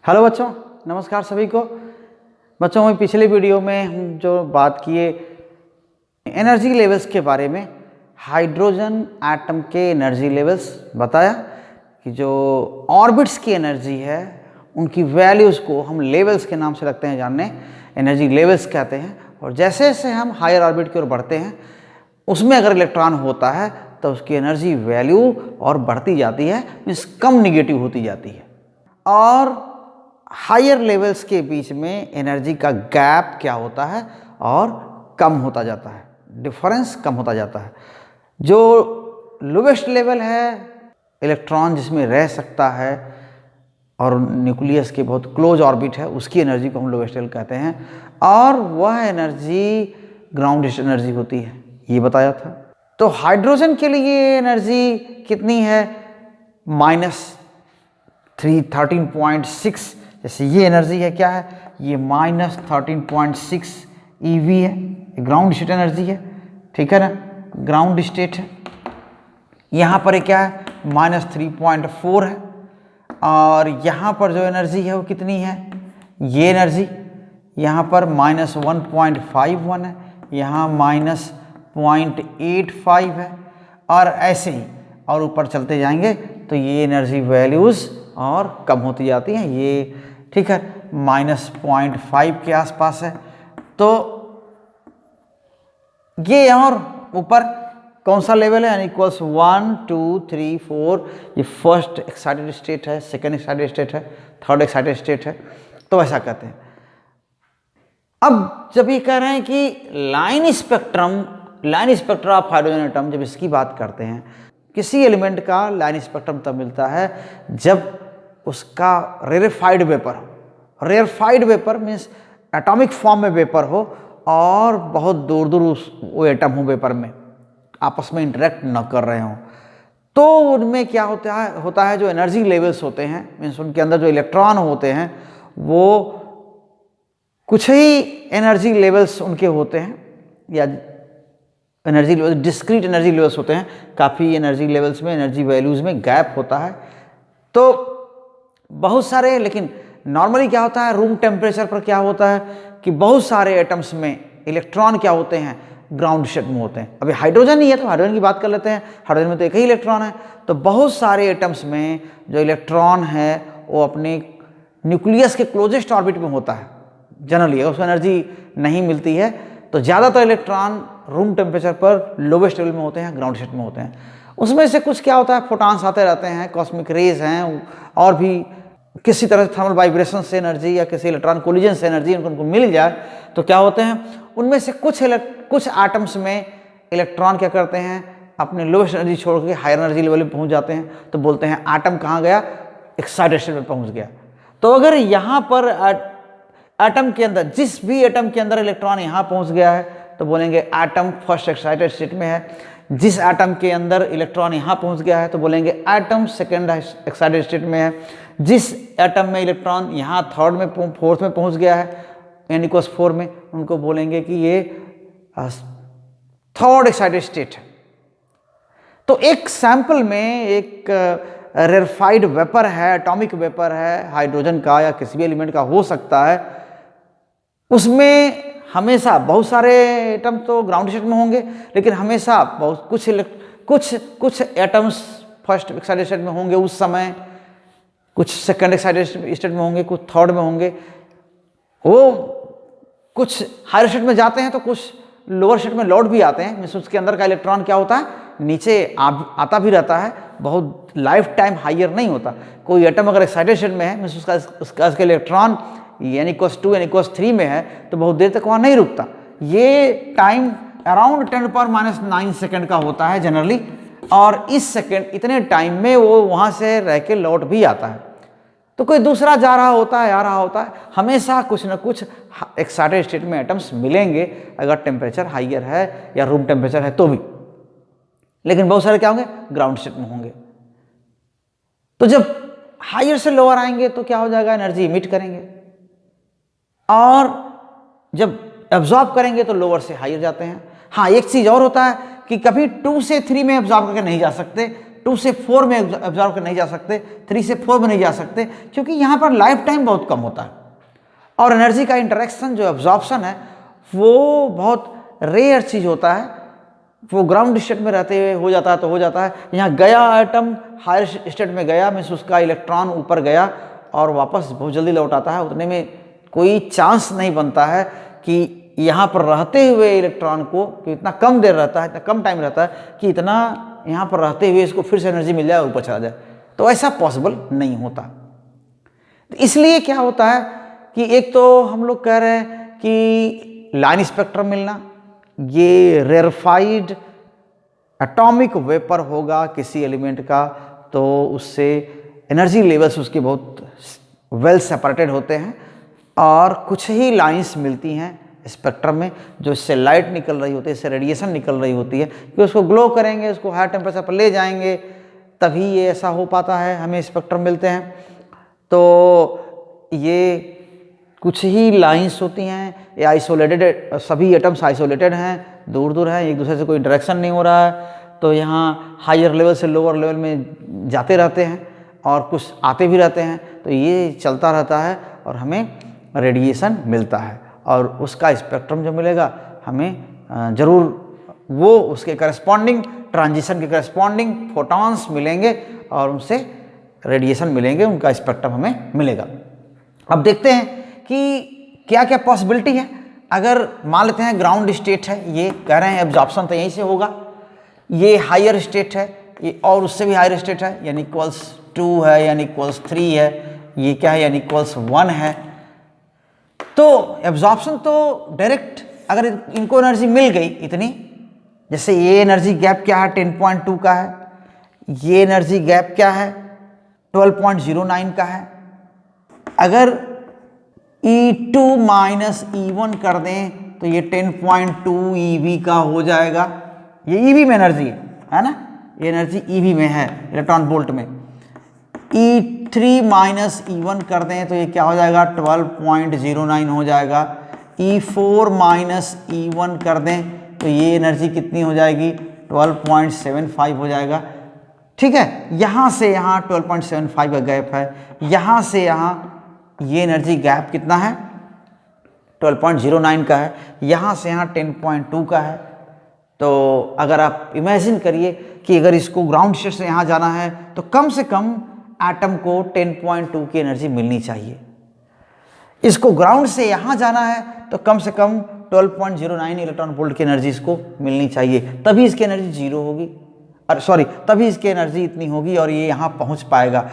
Hello बच्चों, नमस्कार सभी को। बच्चों में पिछले वीडियो में हम जो बात किए एनर्जी लेवल्स के बारे में, हाइड्रोजन एटम के एनर्जी लेवल्स बताया कि जो ऑर्बिट्स की एनर्जी है उनकी वैल्यूज़ को हम लेवल्स के नाम से रखते हैं जानने, एनर्जी लेवल्स कहते हैं। और जैसे जैसे हम हायर ऑर्बिट की ओर बढ़ते हैं उसमें अगर इलेक्ट्रॉन होता है तो उसकी एनर्जी वैल्यू और बढ़ती जाती है, मीन्स कम निगेटिव होती जाती है। और हायर लेवल्स के बीच में एनर्जी का गैप क्या होता है और कम होता जाता है, डिफरेंस कम होता जाता है। जो लोवेस्ट लेवल है, इलेक्ट्रॉन जिसमें रह सकता है और न्यूक्लियस के बहुत क्लोज ऑर्बिट है, उसकी एनर्जी को हम लोवेस्ट लेवल कहते हैं। और वह एनर्जी ग्राउंड एनर्जी होती है, ये बताया था। तो हाइड्रोजन के लिए एनर्जी कितनी है? -13.6। जैसे ये एनर्जी है, क्या है ये? -13.6 EV है, ग्राउंड स्टेट एनर्जी है, ठीक है ना, ग्राउंड स्टेट है। यहाँ पर क्या है? -3.4 है। और यहाँ पर जो एनर्जी है वो कितनी है? ये एनर्जी यहाँ पर -1.51 है, यहाँ -0.85 है, और ऐसे ही और ऊपर चलते जाएंगे तो ये एनर्जी वैल्यूज़ और कम होती जाती हैं। ये ठीक है -0.5 के आसपास है। तो ये और ऊपर कौन सा लेवल है? यानी इक्वल्स 1 2 3 4। ये फर्स्ट एक्साइटेड स्टेट है, सेकेंड एक्साइटेड स्टेट है, थर्ड एक्साइटेड स्टेट है। तो ऐसा कहते हैं। अब जब ये कह रहे हैं कि line spectra of hydrogen atom, जब इसकी बात करते हैं, किसी एलिमेंट का लाइन स्पेक्ट्रम तब मिलता है जब उसका रेरेफाइड वेपर हो। रेरेफाइड वेपर मीन्स एटॉमिक फॉर्म में वेपर हो और बहुत दूर दूर वो एटम हो वेपर में, आपस में इंटरेक्ट न कर रहे हों। तो उनमें क्या होता है जो एनर्जी लेवल्स होते हैं, मीन्स उनके अंदर जो इलेक्ट्रॉन होते हैं वो कुछ ही एनर्जी लेवल्स उनके होते हैं, या energy level discrete energy levels होते हैं। काफ़ी एनर्जी लेवल्स में, एनर्जी वैल्यूज़ में गैप होता है। तो बहुत सारे, लेकिन नॉर्मली क्या होता है, रूम टेम्परेचर पर क्या होता है कि बहुत सारे एटम्स में इलेक्ट्रॉन क्या होते हैं? ग्राउंड स्टेट में होते हैं। अभी हाइड्रोजन ही है तो हाइड्रोजन की बात कर लेते हैं। हाइड्रोजन में तो एक ही इलेक्ट्रॉन है। तो बहुत सारे एटम्स में जो इलेक्ट्रॉन है वो अपने न्यूक्लियस के क्लोजेस्ट ऑर्बिट में होता है। जनरली उसको एनर्जी नहीं मिलती है, तो ज़्यादातर इलेक्ट्रॉन रूम टेम्परेचर पर लोवेस्ट लेवल में होते हैं, ग्राउंड स्टेट में होते हैं। उसमें से कुछ क्या होता है, फोटॉन्स आते रहते हैं, कॉस्मिक रेज हैं, और भी किसी तरह से थर्मल वाइब्रेशन से एनर्जी या किसी इलेक्ट्रॉन कोलिजन से एनर्जी उनको मिल जाए तो क्या होते हैं, उनमें से कुछ एटम्स में इलेक्ट्रॉन क्या करते हैं, अपने लोवेस्ट एनर्जी छोड़ के हायर एनर्जी लेवल में पहुंच जाते हैं। तो बोलते हैं एटम कहाँ गया? एक्साइटेड स्टेट में पहुंच गया। तो अगर यहाँ पर एटम के अंदर, जिस भी एटम के अंदर इलेक्ट्रॉन यहाँ पहुँच गया है तो बोलेंगे एटम फर्स्ट एक्साइटेड स्टेट में है। जिस एटम के अंदर इलेक्ट्रॉन यहाँ पहुँच गया है तो बोलेंगे एटम सेकेंड एक्साइटेड स्टेट में है। जिस एटम में इलेक्ट्रॉन यहाँ थर्ड में फोर्थ में पहुँच गया है, यानी कोस 4 में, उनको बोलेंगे कि ये थर्ड एक्साइटेड स्टेट है। तो एक सैंपल में एक रेरफाइड वेपर है, एटॉमिक वेपर है हाइड्रोजन का या किसी भी एलिमेंट का हो सकता है, उसमें हमेशा बहुत सारे एटम तो ग्राउंड स्टेट में होंगे, लेकिन हमेशा बहुत कुछ एटम्स फर्स्ट एक्साइटेड स्टेट में होंगे उस समय, कुछ सेकंड एक्साइटेड स्टेट में होंगे, कुछ थर्ड में होंगे। वो कुछ हायर स्टेट में जाते हैं तो कुछ लोअर स्टेट में लौट भी आते हैं। मीन्स उसके अंदर का इलेक्ट्रॉन क्या होता है, नीचे आता भी रहता है, बहुत लाइफ टाइम हायर नहीं होता। कोई एटम अगर एक्साइटेड स्टेट में है, मीन्स उसका इलेक्ट्रॉन n=2 n=3 में है, तो बहुत देर तक वहाँ नहीं रुकता। ये टाइम अराउंड 10⁻⁹ सेकेंड का होता है जनरली, और इस सेकेंड इतने टाइम में वो वहाँ से रह के लौट भी आता है। तो कोई दूसरा जा रहा होता है, आ रहा होता है, हमेशा कुछ ना कुछ एक्साइटेड स्टेट में एटम्स मिलेंगे अगर टेम्परेचर हाइयर है या रूम टेम्परेचर है तो भी। लेकिन बहुत सारे क्या होंगे? ग्राउंड स्टेट में होंगे। तो जब हाइयर से लोअर आएंगे तो क्या हो जाएगा? एनर्जी इमिट करेंगे, और जब एब्जॉर्ब करेंगे तो लोअर से हाइयर जाते हैं। हाँ, एक चीज़ और होता है कि कभी 2 से 3 में एब्जॉर्ब करके नहीं जा सकते। 2 से 4 में एब्जॉर्ब कर नहीं जा सकते, 3 से 4 में नहीं जा सकते, क्योंकि यहाँ पर लाइफ टाइम बहुत कम होता है और एनर्जी का इंटरेक्शन जो एब्जॉर्प्शन है वो बहुत रेयर चीज़ होता है। वो ग्राउंड स्टेट में रहते हुए हो जाता है तो हो जाता है, यहाँ गया एटम हायर स्टेट में गया, मीन्स उसका इलेक्ट्रॉन ऊपर गया और वापस बहुत जल्दी लौट आता है। उतने में कोई चांस नहीं बनता है कि यहाँ पर रहते हुए इलेक्ट्रॉन को, कि इतना कम देर रहता है, इतना कम टाइम रहता है कि इतना यहाँ पर रहते हुए इसको फिर से एनर्जी मिल जाए और ऊपर चला जाए, तो ऐसा पॉसिबल नहीं होता। तो इसलिए क्या होता है कि एक तो हम लोग कह रहे हैं कि लाइन स्पेक्ट्रम मिलना, ये रेयरफाइड एटॉमिक वेपर होगा किसी एलिमेंट का, तो उससे एनर्जी लेवल्स उसके बहुत वेल सेपरेटेड होते हैं और कुछ ही लाइंस मिलती हैं स्पेक्ट्रम में जो इससे लाइट निकल रही होती है, इससे रेडिएशन निकल रही होती है, कि उसको ग्लो करेंगे, उसको हाई टेम्परेचर पर ले जाएंगे, तभी ये ऐसा हो पाता है, हमें स्पेक्ट्रम मिलते हैं। तो ये कुछ ही लाइंस होती हैं, ये आइसोलेटेड, सभी एटम्स आइसोलेटेड हैं, दूर दूर हैं, एक दूसरे से कोई इंटरेक्शन नहीं हो रहा है, तो यहाँ हायर लेवल से लोअर लेवल में जाते रहते हैं और कुछ आते भी रहते हैं, तो ये चलता रहता है और हमें रेडिएशन मिलता है और उसका स्पेक्ट्रम जो मिलेगा हमें ज़रूर वो उसके करस्पॉन्डिंग ट्रांजिशन के करस्पॉन्डिंग फोटॉन्स मिलेंगे और उनसे रेडिएशन मिलेंगे, उनका स्पेक्ट्रम हमें मिलेगा। अब देखते हैं कि क्या क्या पॉसिबिलिटी है। अगर मान लेते हैं ग्राउंड स्टेट है, ये कह रहे हैं एब्जॉर्प्शन तो यहीं से होगा, ये हायर स्टेट है, ये और उससे भी हायर स्टेट है, यानी इक्वल्स 2 है, यानी इक्वल्स 3 है, ये क्या है, यानी इक्वल्स 1 है। तो एब्जॉर्प्शन तो डायरेक्ट अगर इनको एनर्जी मिल गई इतनी, जैसे ये एनर्जी गैप क्या है 10.2 का है, ये एनर्जी गैप क्या है 12.09 का है, अगर E2 माइनस E1 कर दें तो ये 10.2 EV का हो जाएगा। ये EV में एनर्जी है ना, ये एनर्जी EV में है इलेक्ट्रॉन वोल्ट में। E3 माइनस E1 कर दें तो ये क्या हो जाएगा 12.09 हो जाएगा। E4 माइनस E1 कर दें तो ये एनर्जी कितनी हो जाएगी 12.75 हो जाएगा। ठीक है, यहाँ से यहाँ 12.75 का गैप है, यहाँ से यहाँ ये एनर्जी गैप कितना है 12.09 का है, यहाँ से यहाँ 10.2 का है। तो अगर आप इमेजिन करिए कि अगर इसको ग्राउंड स्टेट से यहाँ जाना है तो कम से कम एटम को 10.2 की एनर्जी मिलनी चाहिए। इसको ग्राउंड से यहाँ जाना है तो कम से कम 12.09 इलेक्ट्रॉन वोल्ट की एनर्जी इसको मिलनी चाहिए, तभी इसकी एनर्जी जीरो होगी, तभी इसकी एनर्जी इतनी होगी और ये यहाँ पहुँच पाएगा।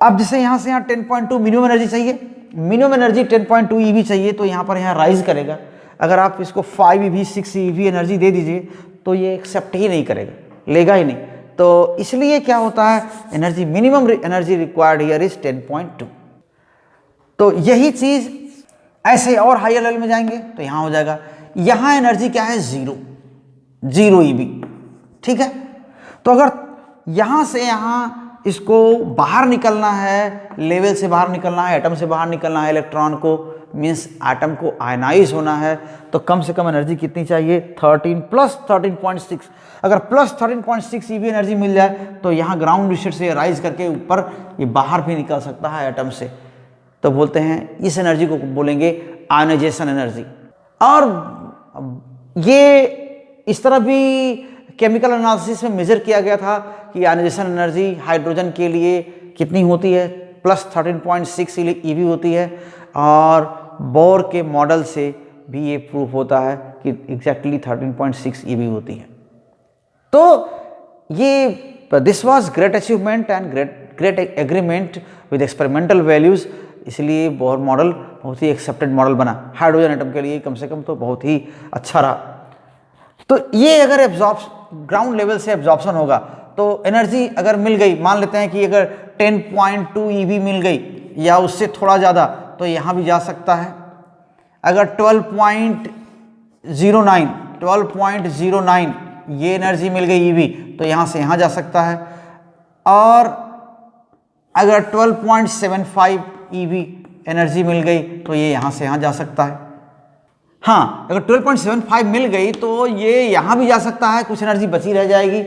अब जैसे यहाँ से यहाँ 10.2 मिनिमम एनर्जी चाहिए, मिनिमम एनर्जी 10.2 EV चाहिए, तो यहाँ पर यहाँ राइज करेगा। अगर आप इसको 5 EV 6 EV एनर्जी दे दीजिए तो ये एक्सेप्ट ही नहीं करेगा, लेगा ही नहीं। तो इसलिए क्या होता है, energy minimum energy required here is 10.2। तो यही चीज़ ऐसे और हायर लेवल में जाएंगे तो यहाँ हो जाएगा, यहाँ एनर्जी क्या है 0 EV। ठीक है, तो अगर यहाँ से यहाँ इसको बाहर निकलना है, लेवल से बाहर निकलना है, एटम से बाहर निकलना है, इलेक्ट्रॉन को मीन्स एटम को आयनाइज होना है, तो कम से कम एनर्जी कितनी चाहिए 13 प्लस 13.6। अगर प्लस 13.6 EV एनर्जी मिल जाए तो यहाँ ग्राउंड स्टेट से राइज करके ऊपर ये बाहर भी निकल सकता है एटम से, तो बोलते हैं इस एनर्जी को बोलेंगे आयनाइजेशन एनर्जी। और ये इस तरह भी केमिकल एनालिसिस में मेजर किया गया था कि आयनाइजेशन एनर्जी हाइड्रोजन के लिए कितनी होती है, प्लस 13.6 EV होती है, और बोर के मॉडल से भी ये प्रूफ होता है कि एग्जैक्टली 13.6 EV होती है। तो ये this was great achievement and great agreement with experimental values, इसलिए बोर मॉडल बहुत ही एक्सेप्टेड मॉडल बना हाइड्रोजन एटम के लिए, कम से कम तो बहुत ही अच्छा रहा। तो ये अगर ग्राउंड लेवल से एब्जॉर्प्शन होगा तो एनर्जी अगर मिल गई, मान लेते हैं कि अगर 10.2 EV मिल गई या उससे थोड़ा ज़्यादा, तो यहाँ भी जा सकता है। अगर 12.09 ये एनर्जी मिल गई EV तो यहाँ से यहाँ जा सकता है, और अगर 12.75 EV एनर्जी मिल गई तो ये यहाँ से यहाँ जा सकता है। हाँ, अगर 12.75 मिल गई तो ये यहाँ भी जा सकता है, कुछ एनर्जी बची रह जाएगी,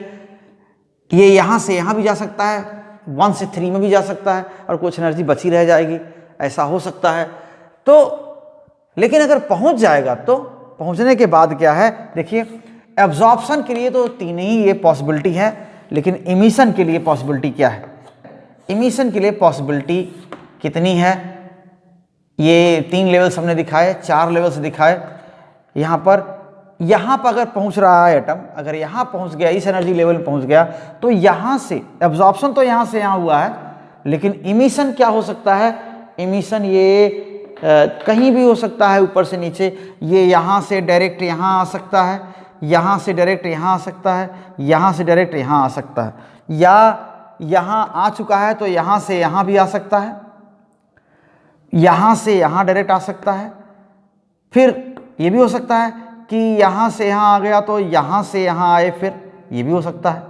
ये यहाँ से यहाँ भी जा सकता है, 1 से 3 में भी जा सकता है और कुछ एनर्जी बची रह जाएगी, ऐसा हो सकता है। तो लेकिन अगर पहुँच जाएगा तो पहुँचने के बाद क्या है, देखिए एब्जॉर्प्शन के लिए तो 3 ही ये पॉसिबिलिटी है, लेकिन इमिशन के लिए पॉसिबिलिटी क्या है? इमिशन के लिए पॉसिबिलिटी कितनी है? ये 3 लेवल्स हमने दिखाए, 4 लेवल्स दिखाए। यहाँ पर अगर पहुँच रहा है एटम, अगर यहाँ पहुँच गया, इस एनर्जी लेवल में पहुँच गया, तो यहाँ से एब्जॉर्प्शन तो यहाँ से यहाँ हुआ है, लेकिन इमिशन क्या हो सकता है? इमिशन ये कहीं भी हो सकता है, ऊपर से नीचे। ये यहाँ से डायरेक्ट यहाँ आ सकता है, यहाँ से डायरेक्ट यहाँ आ सकता है, यहाँ से डायरेक्ट यहाँ आ सकता है, या यहाँ आ चुका है तो यहाँ से यहाँ भी आ सकता है, यहाँ से यहाँ डायरेक्ट आ सकता है। फिर ये भी हो सकता है कि यहाँ से यहाँ आ गया तो यहाँ से यहाँ आए, फिर ये भी हो सकता है।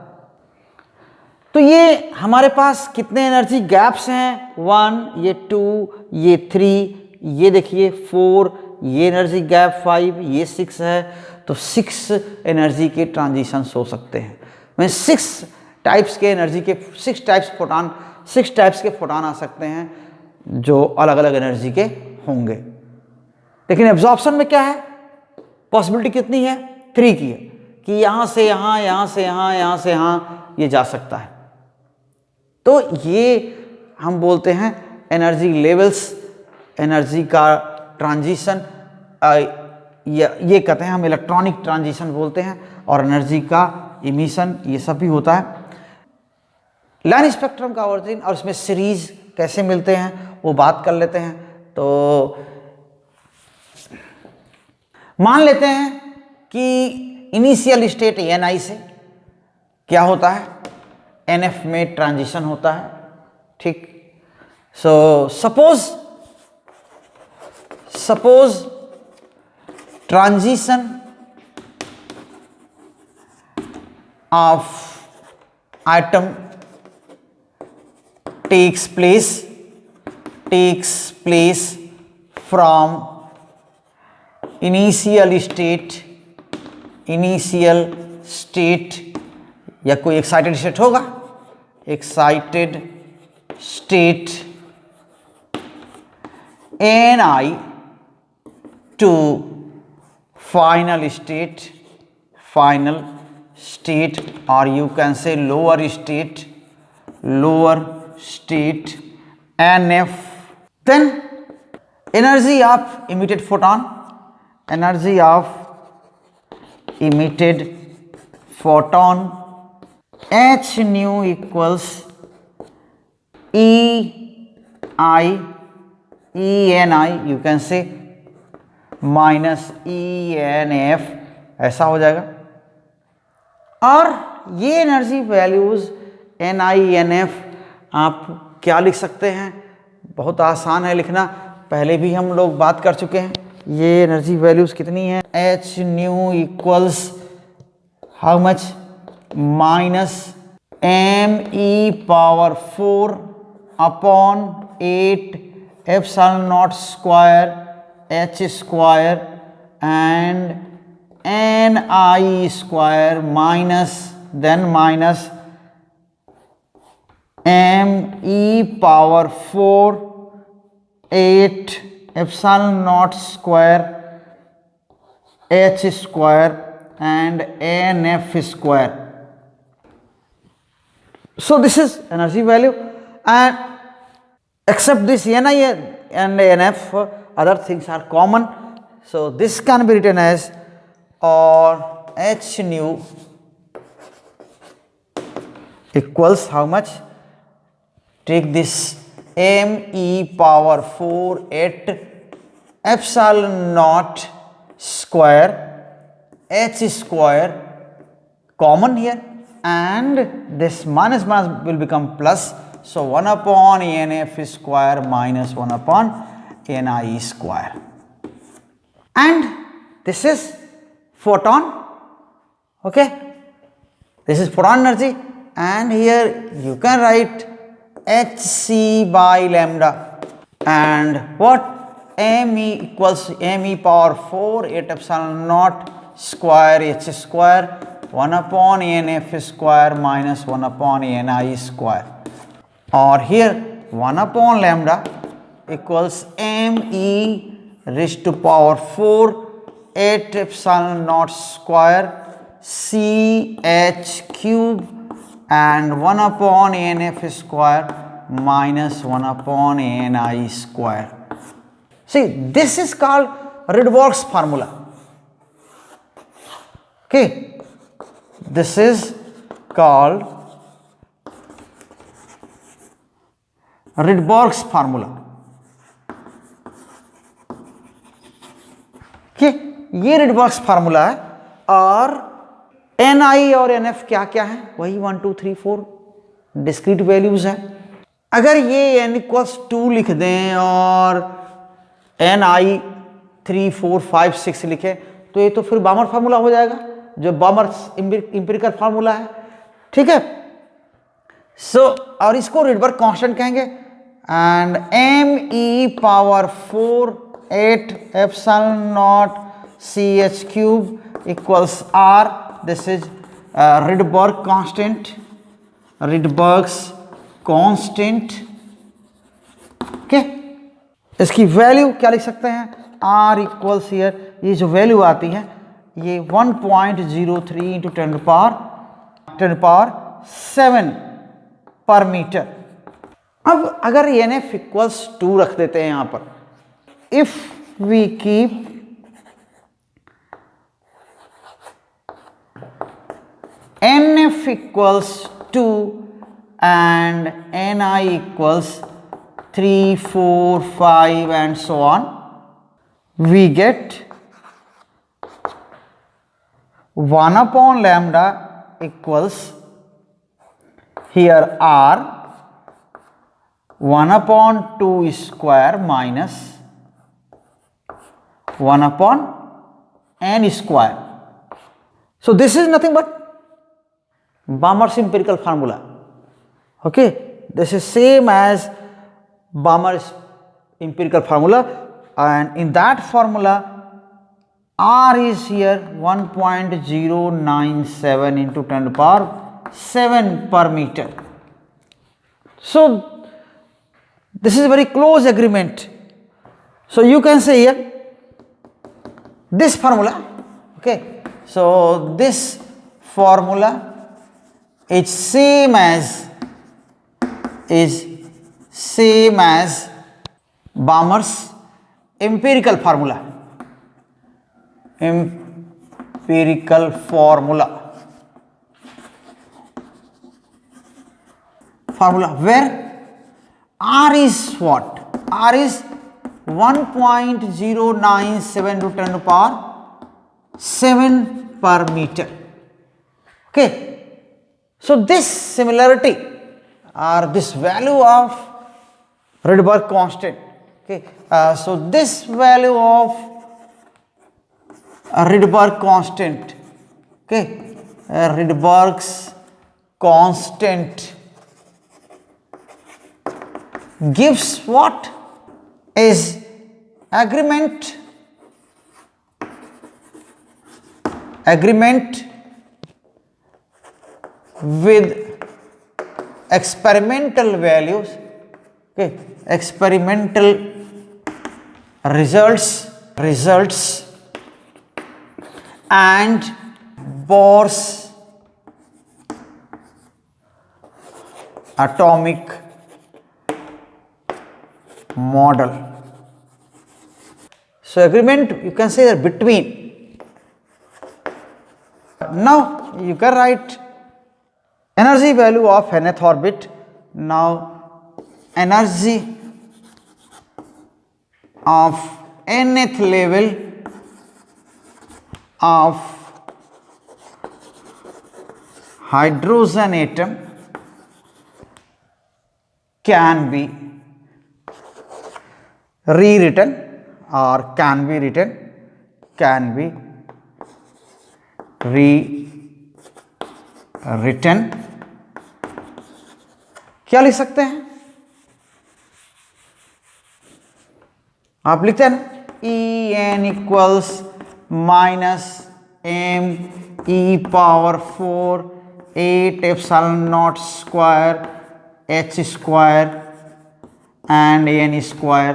तो ये हमारे पास कितने एनर्जी गैप्स हैं? 1, ये 2, ये 3, ये देखिए 4, ये एनर्जी गैप 5, ये 6 है। तो 6 एनर्जी के ट्रांजिशंस हो सकते हैं। मैं 6 टाइप्स के एनर्जी के 6 टाइप्स के फोटॉन आ सकते हैं जो अलग अलग एनर्जी के होंगे। लेकिन एब्जॉर्प्शन में क्या है? पॉसिबिलिटी कितनी है? 3 की है कि यहाँ से यहाँ, यहाँ से यहाँ, यहाँ से यहाँ ये जा सकता है। तो ये हम बोलते हैं एनर्जी लेवल्स, एनर्जी का ट्रांजिशन, ये कहते हैं हम इलेक्ट्रॉनिक ट्रांजिशन बोलते हैं, और एनर्जी का इमिशन, ये सब भी होता है। लाइन स्पेक्ट्रम का ऑरिजिन और इसमें सीरीज कैसे मिलते हैं वो बात कर लेते हैं। तो मान लेते हैं कि इनिशियल स्टेट Ni से क्या होता है? Nf में ट्रांजिशन होता है, ठीक। So suppose transition of item takes place from initial state या कोई एक्साइटेड स्टेट होगा, excited state Ni to final state, or you can say lower state Nf. Then energy of emitted photon, h nu equals Eni, you can say minus ENF, ऐसा हो जाएगा। और ये energy values NiNF आप क्या लिख सकते हैं? बहुत आसान है लिखना, पहले भी हम लोग बात कर चुके हैं। ये एनर्जी वैल्यूज कितनी है? h new equals how much? Minus me⁴ upon 8 epsilon naught square h square and Ni square minus me⁴ 8 epsilon naught square h square and Nf square. So this is energy value, and except this Ni and Nf, other things are common. So this can be written as, or h nu equals how much? Take this me⁴ 8 epsilon naught square h square common here, and this minus will become plus, so 1 upon Nf square minus 1 upon Ni square, and this is photon. Okay, this is photon energy, and here you can write hc by lambda, and what? me equals me⁴ 8 epsilon naught square h square 1 upon n f square minus 1 upon n I square, or here 1 upon lambda equals m e raised to power 4 8 epsilon naught square c h cube and 1 upon n f square minus 1 upon n I square. See, this is called Rydberg's formula. Okay, this is called Rydberg's formula. Okay, ये Rydberg's formula है, और N आई और N F क्या क्या है, वही 1 2 3 4 discrete values है. अगर ये n इक्वल्स 2 लिख दें और एन आई 3 4 5 6 लिखे तो ये तो फिर बामर फार्मूला हो जाएगा, जो बामर इंपिरिकल फार्मूला है. ठीक है. सो और इसको रिडबर्ग कांस्टेंट कहेंगे, and M E power 4 8 epsilon naught C H cube equals R. This is Rydberg constant, Rydberg's constant. Okay, इसकी वैल्यू क्या लिख सकते हैं, आर इक्वल्स हियर, ये जो वैल्यू आती है ये 1.03 इंटू 10 पावर 7 पर मीटर. अब अगर एन एफ इक्वल्स 2 रख देते हैं यहां पर, if we keep N F equals 2 and ni equals 3 4 5 and so on, we get 1 upon lambda equals here r 1 upon 2 square minus 1 upon n square. So this is nothing but Balmer's empirical formula. Okay, this is same as Balmer's empirical formula, and in that formula R is here 1.097 into 10 power 7 per meter. So this is a very close agreement. So you can say here this formula. Okay, so this formula is same as Balmer's empirical formula. Where R is what? R is 1.097 to 10 power 7 per meter. Okay, so this similarity or this value of Rydberg constant. Okay, so this value of Rydberg constant, okay, Rydberg's constant gives what is agreement with experimental values. Okay, experimental results and Bohr's atomic model. So agreement, you can say that between. Now you can write energy value of nth orbit. Now energy of nth level of hydrogen atom can be rewritten or can be rewritten. क्या लिख सकते हैं आप, लिखते हैं E n equals minus m E power 4 8 epsilon naught square H square and N square.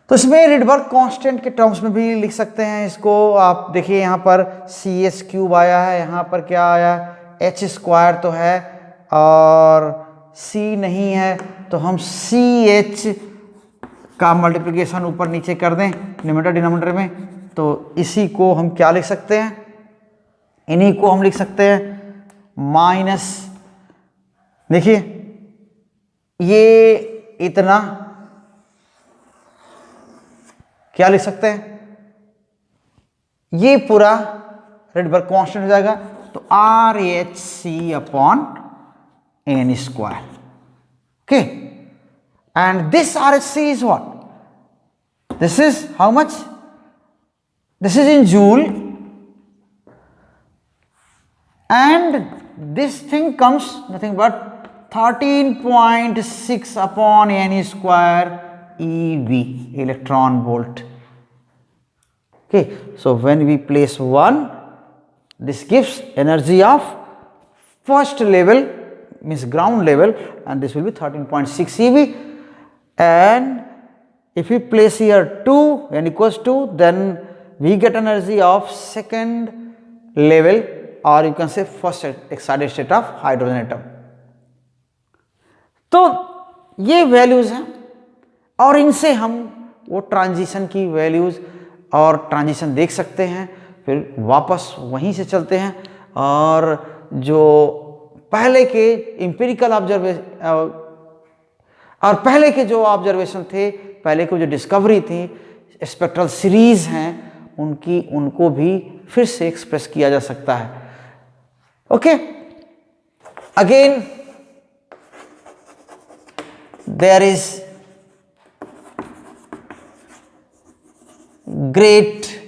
तो इसमें Rydberg constant के टर्म्स में भी लिख सकते हैं इसको। आप देखिए यहाँ पर सी एच क्यूब आया है, यहाँ पर क्या आया, एच स्क्वायर तो है और सी नहीं है, तो हम सी एच का मल्टीप्लिकेशन ऊपर नीचे कर दें न्यूमरेटर डिनोमिनेटर में, तो इसी को हम क्या लिख सकते हैं, इन्हीं को हम लिख सकते हैं माइनस, देखिए ये इतना क्या लिख सकते हैं, ये पूरा रिडबर्ग कांस्टेंट हो जाएगा, तो R H C upon N square. Okay, and this R H C is what, this is how much, this is in joule, and this thing comes nothing but 13.6 upon n square eV, electron volt. Okay, so when we place 1, this gives energy of first level, means ground level, and this will be 13.6 eV. And if we place here 2, n equals 2, then we get energy of second level, और you can say first excited state of hydrogen atom. तो ये values हैं और इनसे हम वो transition की values और ट्रांजिशन देख सकते हैं। फिर वापस वहीं से चलते हैं और जो पहले के एम्पिरिकल ऑब्जर्वेशन और पहले के जो ऑब्जर्वेशन थे, पहले की जो डिस्कवरी थी, स्पेक्ट्रल सीरीज हैं, उनको भी फिर से एक्सप्रेस किया जा सकता है। Okay, again there is great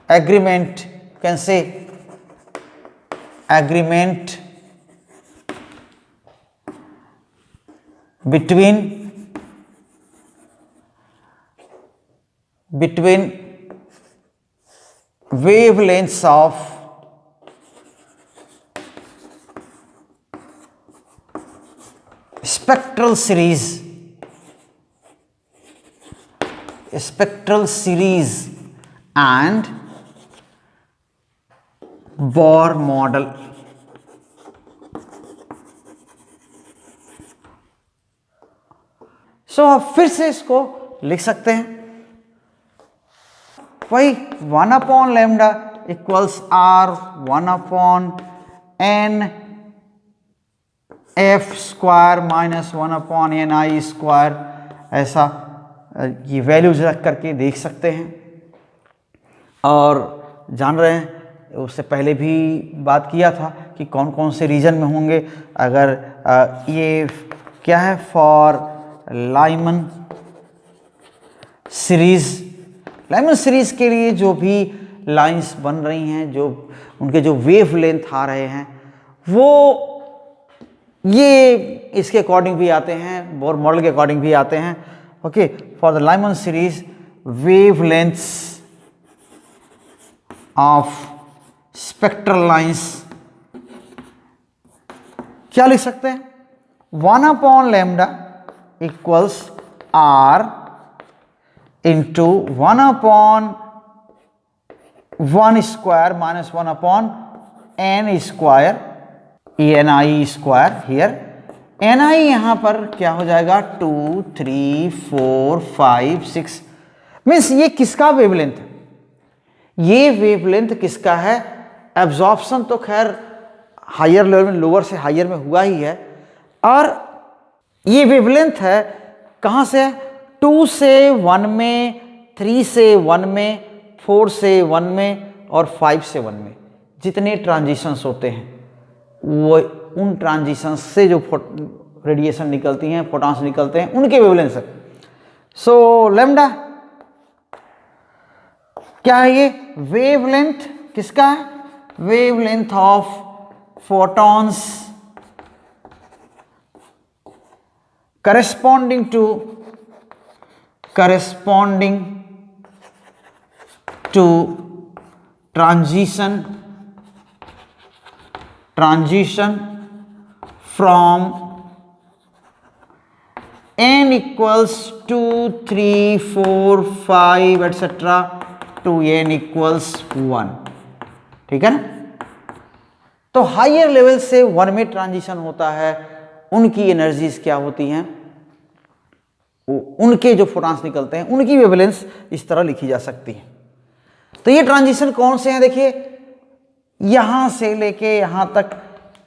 agreement, you can say agreement between wavelengths of spectral series and Bohr model। सो आप फिर से इसको लिख सकते हैं, वही 1 upon lambda equals R 1 upon N F square minus 1 upon N आई स्क्वायर, ऐसा ये वैल्यूज रख करके देख सकते हैं। और जान रहे हैं, उससे पहले भी बात किया था कि कौन कौन से रीजन में होंगे। अगर ये क्या है, फॉर लाइमन सीरीज के लिए जो भी लाइंस बन रही हैं, जो उनके जो वेव लेंथ आ रहे हैं, वो ये इसके अकॉर्डिंग भी आते हैं, बोर मॉडल के अकॉर्डिंग भी आते हैं। Okay, for the Lyman series wavelengths of spectral lines क्या लिख सकते हैं, 1 upon lambda equals R into 1 upon 1 square minus 1 upon N square n I square. Here n i यहाँ पर क्या हो जाएगा, 2 3 4 5 6, मीन्स ये किसका वेवलेंथ है, ये वेवलेंथ किसका है। एब्जॉर्प्शन तो खैर हायर लेवल में, लोअर से हायर में हुआ ही है, और ये वेवलेंथ है कहाँ से, 2 से 1 में, 3 से 1 में, 4 से 1 में और 5 से 1 में जितने ट्रांजिशंस होते हैं, वो उन ट्रांजिशंस से जो रेडिएशन निकलती हैं, फोटॉन्स निकलते हैं, उनके वेवलेंथ है। सो लैम्डा क्या है, ये वेवलेंथ किसका है, wavelength of photons corresponding to transition transition from n equals 2 3 4 5 et cetera to n equals 1, ठीक है ना। तो हायर लेवल से 1 में ट्रांजिशन होता है, उनकी एनर्जीज क्या होती हैं, उनके जो फोटॉन्स निकलते हैं उनकी वेवलेंस इस तरह लिखी जा सकती है। तो ये ट्रांजिशन कौन से हैं, देखिए यहां से लेके यहां तक,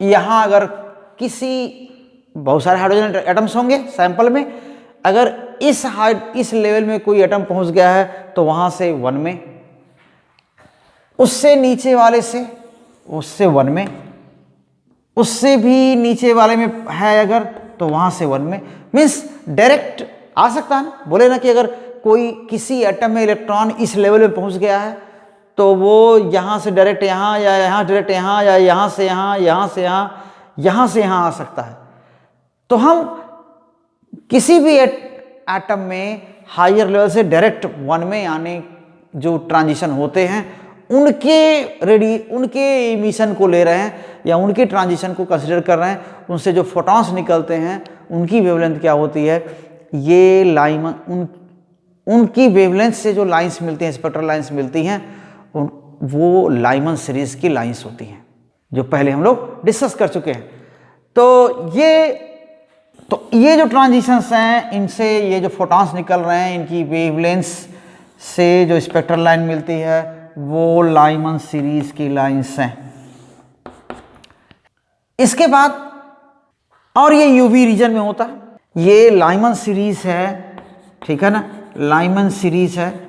यहां अगर किसी बहुत सारे हाइड्रोजन एटम्स होंगे सैंपल में, अगर इस लेवल में कोई एटम पहुंच गया है तो वहां से 1 में, उससे नीचे वाले से उससे 1 में, उससे भी नीचे वाले में है अगर तो वहां से 1 में, मीन्स डायरेक्ट आ सकता है ना। बोले ना कि अगर कोई किसी एटम में इलेक्ट्रॉन इस लेवल में पहुंच गया है तो वो यहां से डायरेक्ट यहां, या यहां डायरेक्ट यहां, या यहां से यहां, यहां से यहां, यहां से यहां आ सकता है। तो हम किसी भी एटम में हायर लेवल से डायरेक्ट 1 में आने जो ट्रांजिशन होते हैं उनके इमिशन को ले रहे हैं या उनके ट्रांजिशन को कंसिडर कर रहे हैं, उनसे जो फोटॉन्स निकलते हैं उनकी वेवलेंथ क्या होती है, ये लाइमन उनकी वेवलेंथ से जो लाइंस मिलती हैं, स्पेक्ट्रल लाइंस मिलती हैं, वो लाइमन सीरीज की लाइंस होती हैं, जो पहले हम लोग डिस्कस कर चुके हैं। तो ये जो ट्रांजिशंस हैं, इनसे ये जो फोटॉन्स निकल रहे हैं, इनकी वेवलेंथ्स से जो स्पेक्ट्रल लाइन मिलती है वो लाइमन सीरीज की लाइंस हैं। इसके बाद और ये यूवी रीजन में होता है, ये लाइमन सीरीज है, ठीक है ना, लाइमन सीरीज है।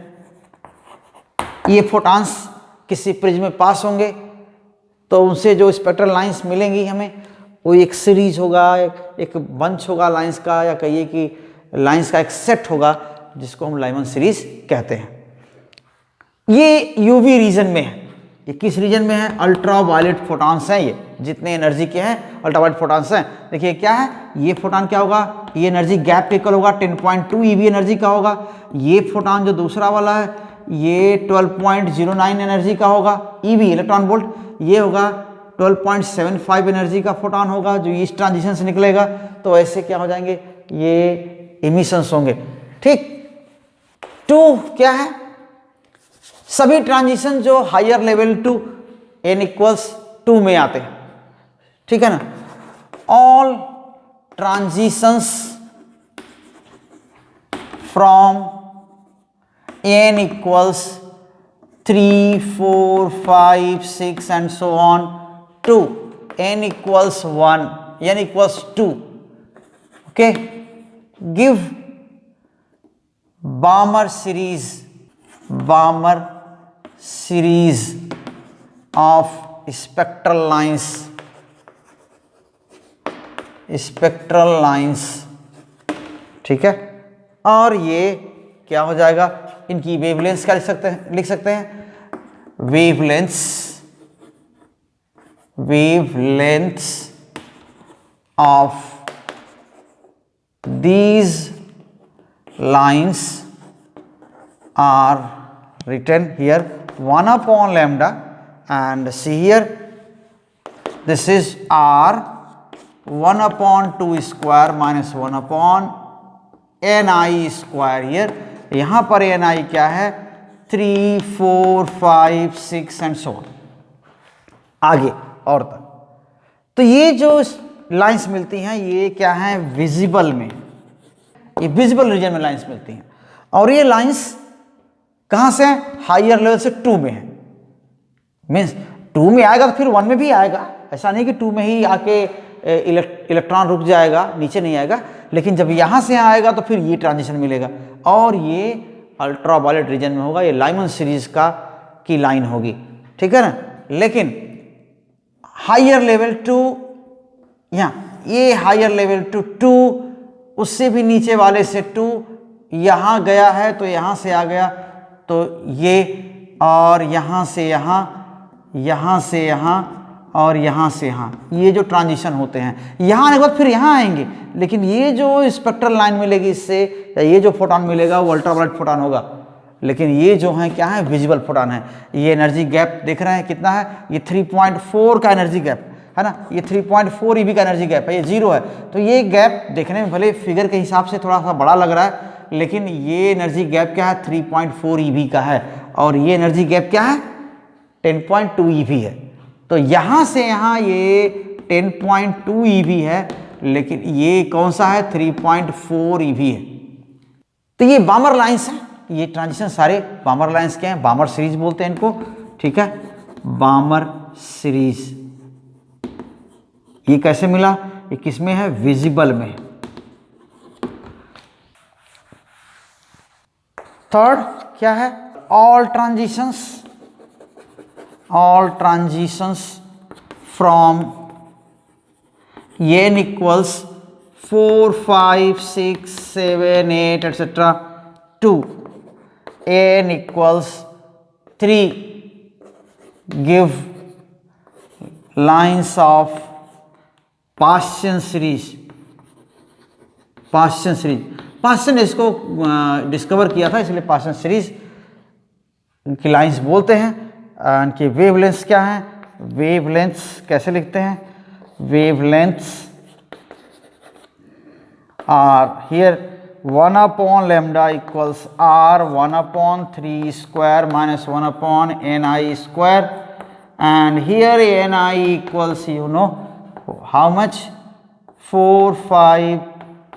ये फोटॉन्स किसी प्रिज्म में पास होंगे तो उनसे जो स्पेक्ट्रल लाइंस मिलेंगी हमें, वो एक सीरीज होगा, एक बंच होगा लाइंस का, या कहिए कि लाइंस का एक सेट होगा जिसको हम लाइमन सीरीज कहते हैं। ये यूवी रीजन में है। ये किस रीजन में है, अल्ट्रा वायलेट फोटॉन्स हैं, ये जितने एनर्जी के हैं अल्ट्रा वायलेट फोटॉन्स हैं। देखिए क्या है, ये फोटॉन क्या होगा, ये एनर्जी गैप इक्वल होगा 10.2 eV एनर्जी का होगा। ये फोटॉन जो दूसरा वाला है ये 12.09 एनर्जी का होगा, eV इलेक्ट्रॉन वोल्ट। ये होगा 12.75 एनर्जी का फोटॉन होगा जो इस ट्रांजिशन से निकलेगा। तो ऐसे क्या हो जाएंगे, ये इमिशंस होंगे, ठीक। 2 क्या है, सभी ट्रांजिशन जो higher level to n equals 2 में आते हैं, ठीक है ना। All transitions from n equals 3 4 5 6 and so on to n equals 1, n equals 2, okay, give Balmer series of spectral lines, ठीक है। और ये क्या हो जाएगा, इनकी वेवलेंथ्स क्या लिख सकते हैं, wavelengths of these lines are written here 1 upon lambda, and see here this is r 1 upon 2 square minus 1 upon ni square। here यहाँ पर ni क्या है, 3 4 5 6 एंड सो ऑन, आगे और तक। तो ये जो लाइंस मिलती हैं ये क्या है, विजिबल में, ये विजिबल रीजन में लाइंस मिलती हैं। और ये लाइंस कहाँ से हैं, हायर लेवल से 2 में है। मीन्स 2 में आएगा तो फिर 1 में भी आएगा, ऐसा नहीं कि 2 में ही आके इलेक्ट्रॉन रुक जाएगा, नीचे नहीं आएगा। लेकिन जब यहाँ से आएगा तो फिर ये ट्रांजिशन मिलेगा, और ये अल्ट्रा वायलेट रीजन में होगा, ये लाइमन सीरीज की लाइन होगी, ठीक है ना। लेकिन हायर लेवल टू, यहाँ ये हायर लेवल टू 2, उससे भी नीचे वाले से 2 यहाँ गया है तो यहाँ से आ गया, तो ये, और यहाँ से यहाँ, यहाँ से यहाँ, और यहाँ से यहाँ, ये जो ट्रांजिशन होते हैं यहाँ आने के बाद फिर यहाँ आएंगे। लेकिन ये जो स्पेक्ट्रल लाइन मिलेगी इससे, या ये जो फोटॉन मिलेगा वो अल्ट्रावायलेट फोटॉन होगा। लेकिन ये जो है क्या है, विजिबल फोटॉन है। ये एनर्जी गैप देख रहे हैं कितना है, ये 3.4 का एनर्जी गैप है ना, ये 3.4 eV का एनर्जी गैप है, ये 0 है। तो ये गैप देखने में भले फिगर के हिसाब से थोड़ा सा बड़ा लग रहा है, लेकिन ये एनर्जी गैप क्या है, 3.4 eV का है, और ये एनर्जी गैप क्या है, 10.2 eV है। तो यहाँ से यहाँ ये 10.2 eV है, लेकिन ये कौन सा है, 3.4 eV है। तो ये बामर लाइंस हैं, ये ट्रांजिशन सारे बामर लाइंस के हैं, बामर सीरीज बोलते हैं इनको, ठीक है, बामर सीरीज। ये कैसे मिला, ये किस में है, विजिबल में। थर्ड क्या है, all transitions from n equals 4, 5, 6, 7, 8 etc. to n equals 3 give lines of Paschen series। Paschen ने इसको डिस्कवर किया था, इसलिए पास्चन सीरीज की लाइंस बोलते हैं। इनकी वेवलेंथ्स क्या है, वेवलेंथ्स कैसे लिखते हैं, wavelengths are here 1 lambda equals r 1/3 square minus 1/ni square, and here ni equals, you know how much, 4, 5,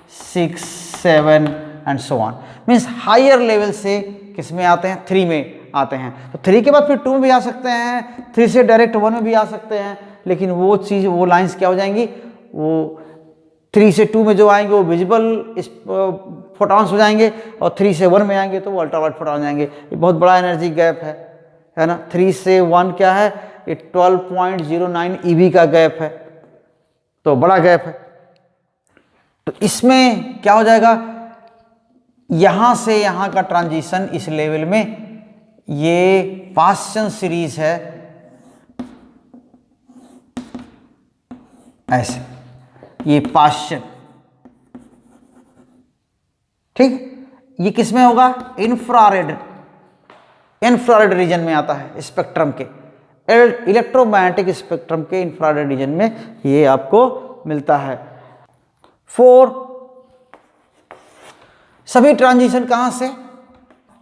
6, 7 and so on। Means higher level से किस में आते हैं, 3 में आते हैं। तो 3 के बाद फिर 2 में भी आ सकते हैं, 3 से डायरेक्ट 1 में भी आ सकते हैं, लेकिन वो चीज़, वो लाइंस क्या हो जाएंगी, वो 3 से 2 में जो आएंगे वो विजिबल फोटॉन्स हो जाएंगे, और 3 से 1 में आएंगे तो वो अल्ट्रावायलेट फोटॉन हो जाएंगे। ये बहुत बड़ा एनर्जी गैप है ना। 3 से 1 क्या है, ये 12.09 eV का गैप है, तो बड़ा गैप है। तो इसमें क्या हो जाएगा, यहां से यहां का ट्रांजिशन इस लेवल में, ये पास्चन सीरीज है, ऐसे, ये पास्चन, ठीक। ये किस में होगा, इंफ्रारेड रीजन में आता है, स्पेक्ट्रम के, इलेक्ट्रोमैग्नेटिक स्पेक्ट्रम के इंफ्रारेड रीजन में ये आपको मिलता है। 4 सभी ट्रांजिशन कहां से,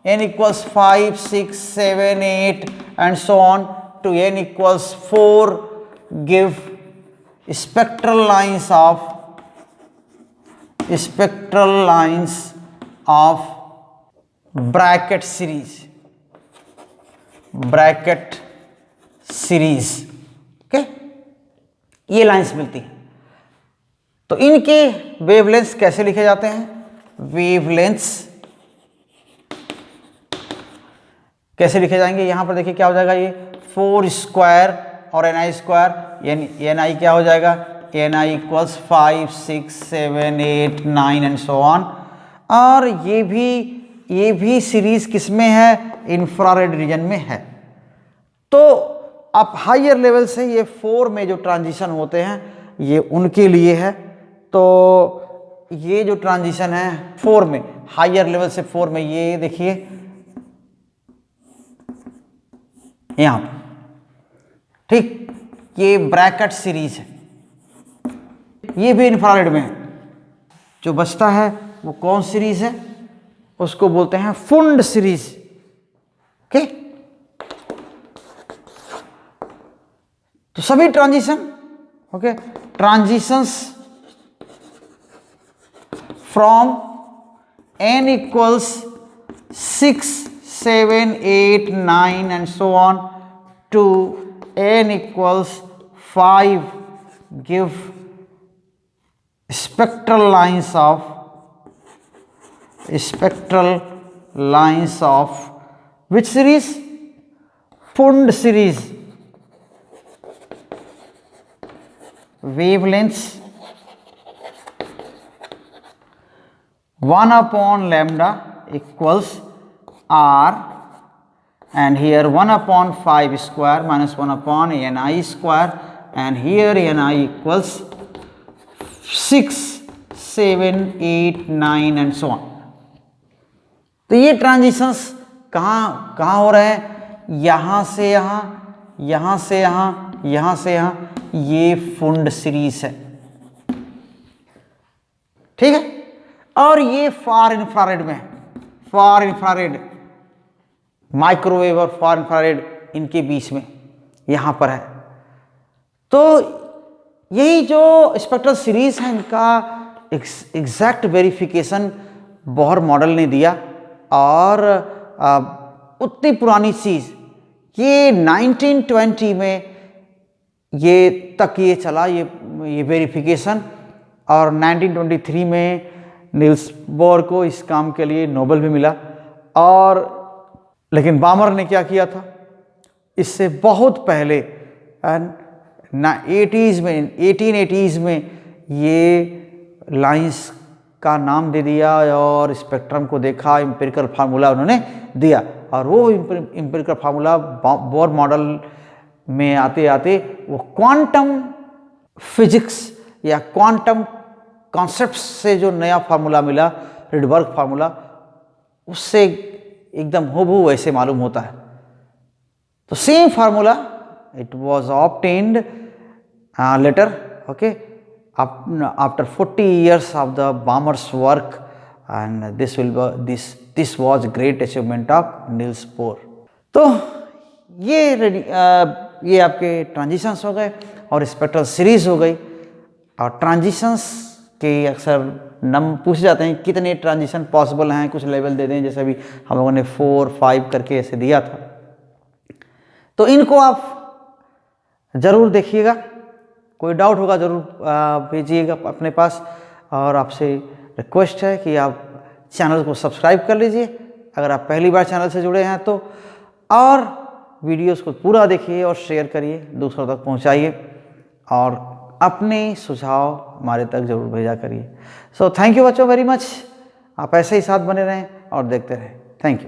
n equals 5, 6, 7, 8 and so on to n equals 4 give spectral lines of bracket series, okay, ये लाइंस मिलती हैं। तो इनके वेवलेंथ्स कैसे लिखे जाते हैं, वेवलेंथ्स कैसे लिखे जाएंगे, यहां पर देखिए क्या हो जाएगा, ये 4 स्क्वायर और ni स्क्वायर, ni क्या हो जाएगा, ni equals 5, 6, 7, 8, 9 and so on. और ये भी सीरीज किस में है, इंफ्रारेड रीजन में है। तो अब हायर लेवल से ये 4 में जो ट्रांजिशन होते हैं ये उनके लिए है। तो ये जो ट्रांजिशन है 4 में, हायर लेवल से 4 में, ये देखिए यहां पर, ठीक, ये ब्रैकेट सीरीज है, ये भी इंफ्रारेड में है। जो बचता है वो कौन सीरीज है, उसको बोलते हैं फुंड सीरीज, ओके। तो सभी transition, okay, transitions from n equals 6, 7, 8, 9 and so on to n equals 5 give spectral lines of which series, Pund series, wavelengths 1/lambda equals r, and here 1/5 square minus 1/ni square, and here ni equals 6, 7, 8, 9 and so on। तो ये transitions कहाँ हो रहे हैं, यहाँ से यहाँ, यहाँ से यहाँ, यहाँ से यहाँ, ये फुंड सीरीज है, ठीक है। और ये फार इंफ्रारेड में, फार इंफ्रारेड, माइक्रोवेव और फार इंफ्रारेड इनके बीच में यहां पर है। तो यही जो स्पेक्ट्रल सीरीज है इनका एग्जैक्ट वेरिफिकेशन बोहर मॉडल ने दिया। और उतनी पुरानी चीज ये 1920 में ये तक ये चला, ये वेरिफिकेशन। और 1923 में नील्स बोर को इस काम के लिए नोबेल भी मिला। और लेकिन बामर ने क्या किया था, इससे बहुत पहले 1880s में ये लाइंस का नाम दे दिया और स्पेक्ट्रम को देखा, एम्पिरिकल फार्मूला उन्होंने दिया। और वो एम्पिरिकल फार्मूला बोर मॉडल में आते आते वो क्वांटम फिजिक्स या क्वांटम कॉन्सेप्ट से जो नया फार्मूला मिला, रिडबर्ग फार्मूला, उससे एकदम हूबहू वैसे मालूम होता है। तो same formula it was obtained later, okay, after 40 years of the Balmer's work, and this was great achievement of Niels Bohr. तो ये आपके ट्रांजिशंस हो गए और स्पेक्ट्रल सीरीज हो गई। और ट्रांजिशंस के अक्सर नम पूछे जाते हैं कितने ट्रांजिशन पॉसिबल हैं, कुछ लेवल दे दें, जैसे अभी हम लोगों ने 4, 5 करके ऐसे दिया था। तो इनको आप ज़रूर देखिएगा, कोई डाउट होगा ज़रूर भेजिएगा अपने पास। और आपसे रिक्वेस्ट है कि आप चैनल को सब्सक्राइब कर लीजिए अगर आप पहली बार चैनल से जुड़े हैं तो, और वीडियोस को पूरा देखिए और शेयर करिए, दूसरों तक पहुंचाइए और अपने सुझाव हमारे तक ज़रूर भेजा करिए। सो थैंक यू बच्चों वेरी मच। आप ऐसे ही साथ बने रहें और देखते रहें। Thank you.